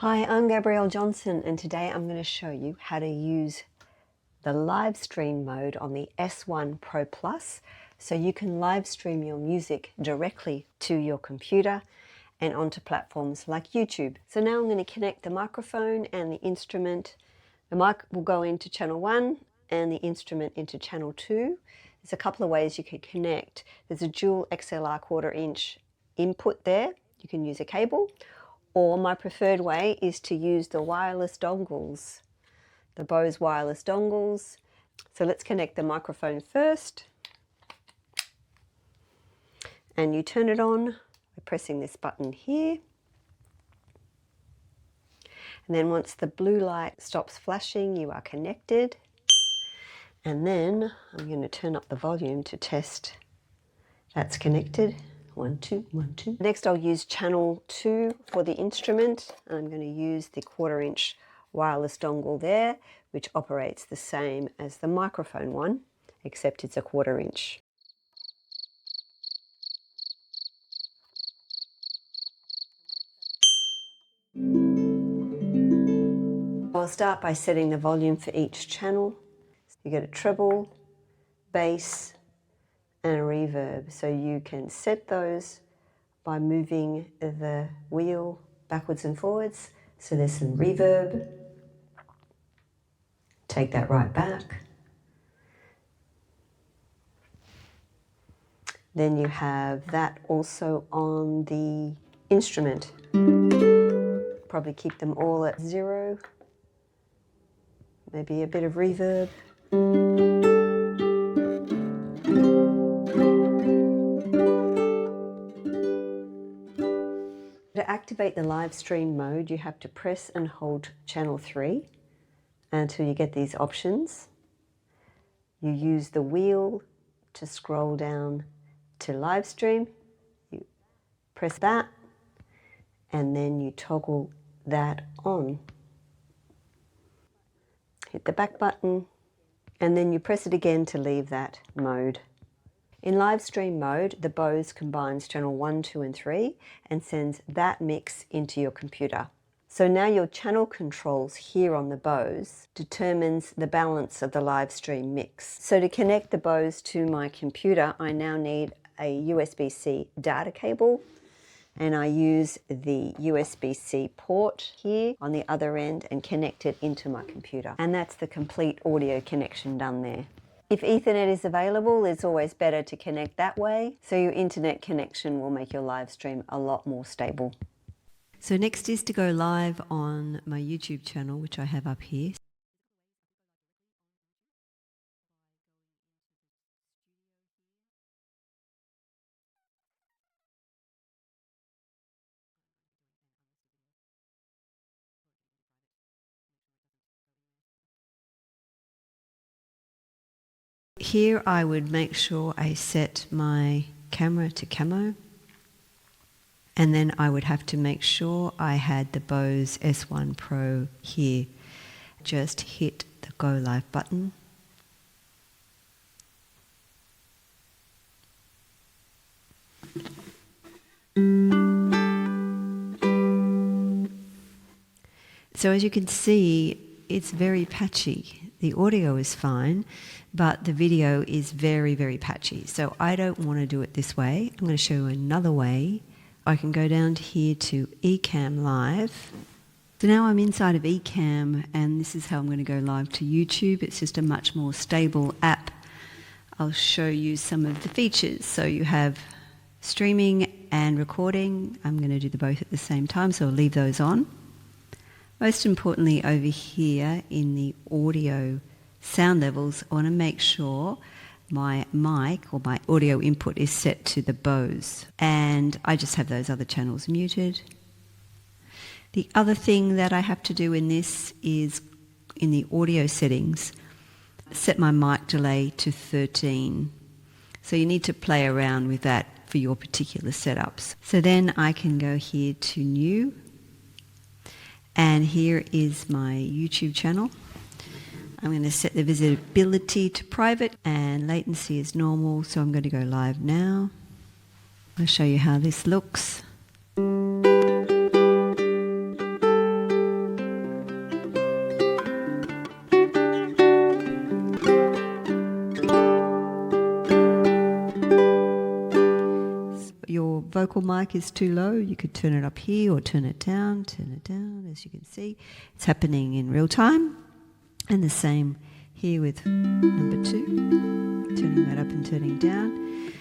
Hi, I'm Gabrielle Johnson, and today I'm going to show you how to use the live stream mode on the S1 Pro Plus so you can live stream your music directly to your computer and onto platforms like YouTube. So now I'm going to connect the microphone and the instrument. The mic will go into channel 1 and the instrument into channel 2. There's a couple of ways you can connect. There's a dual XLR 1/4 inch input there. You can use a cable. Or my preferred way is to use the wireless dongles, the Bose wireless dongles. So let's connect the microphone first. And you turn it on by pressing this button here. And then once the blue light stops flashing, you are connected. And then I'm going to turn up the volume to test that's connected. 1, 2, 1, 2. Next I'll use channel 2 for the instrument. I'm going to use the 1/4 inch wireless dongle there, which operates the same as the microphone one, except it's a 1/4 inch. I'll start by setting the volume for each channel. You get a treble, bass, and a reverb. So you can set those by moving the wheel backwards and forwards. So there's some reverb. Take that right back. Then you have that also on the instrument. Probably keep them all at 0. Maybe a bit of reverb. To activate the live stream mode, you have to press and hold channel 3 until you get these options. You use the wheel to scroll down to live stream. You press that and then you toggle that on. Hit the back button and then you press it again to leave that mode. In live stream mode, the Bose combines channel 1, 2 and 3 and sends that mix into your computer. So now your channel controls here on the Bose determines the balance of the live stream mix. So to connect the Bose to my computer, I now need a USB-C data cable, and I use the USB-C port here on the other end and connect it into my computer. And that's the complete audio connection done there. If Ethernet is available, it's always better to connect that way, so your internet connection will make your live stream a lot more stable. So next is to go live on my YouTube channel, which I have up here. Here I would make sure I set my camera to camo, and then I would have to make sure I had the Bose S1 Pro here. Just hit the Go Live button. So as you can see, it's very patchy. The audio is fine, but the video is very, very patchy. So I don't want to do it this way. I'm going to show you another way. I can go down here to Ecamm Live. So now I'm inside of Ecamm, and this is how I'm going to go live to YouTube. It's just a much more stable app. I'll show you some of the features. So you have streaming and recording. I'm going to do the both at the same time, so I'll leave those on. Most importantly, over here in the audio sound levels, I want to make sure my mic or my audio input is set to the Bose, and I just have those other channels muted. The other thing that I have to do in this is in the audio settings, set my mic delay to 13. So you need to play around with that for your particular setups. So then I can go here to New. And here is my YouTube channel. I'm going to set the visibility to private and latency is normal, so I'm going to go live now. I'll show you how this looks. vocal mic is too low, you could turn it up here or turn it down, as you can see. It's happening in real time. And the same here with number 2, turning that up and turning down.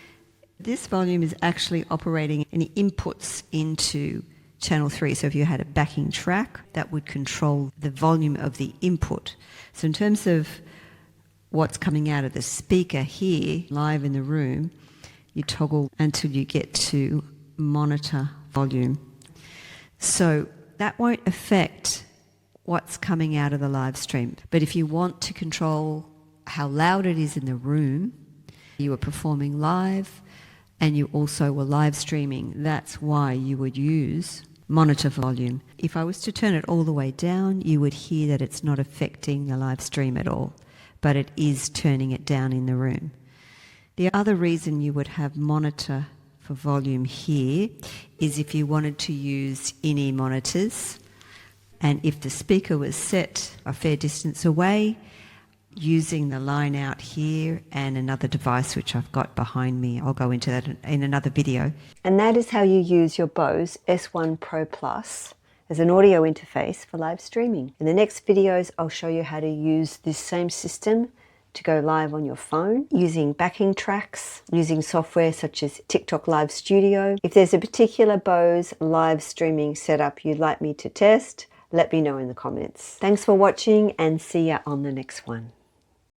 This volume is actually operating any inputs into channel 3. So if you had a backing track, that would control the volume of the input. So in terms of what's coming out of the speaker here, live in the room, you toggle until you get to monitor volume. So that won't affect what's coming out of the live stream. But if you want to control how loud it is in the room, you are performing live and you also were live streaming, that's why you would use monitor volume. If I was to turn it all the way down, you would hear that it's not affecting the live stream at all, but it is turning it down in the room. The other reason you would have monitor for volume here is if you wanted to use in-ear monitors, and if the speaker was set a fair distance away, using the line out here and another device which I've got behind me. I'll go into that in another video. And that is how you use your Bose S1 Pro Plus as an audio interface for live streaming. In the next videos, I'll show you how to use this same system to go live on your phone, using backing tracks, using software such as TikTok Live Studio. If there's a particular Bose live streaming setup you'd like me to test, let me know in the comments. Thanks for watching and see ya on the next one.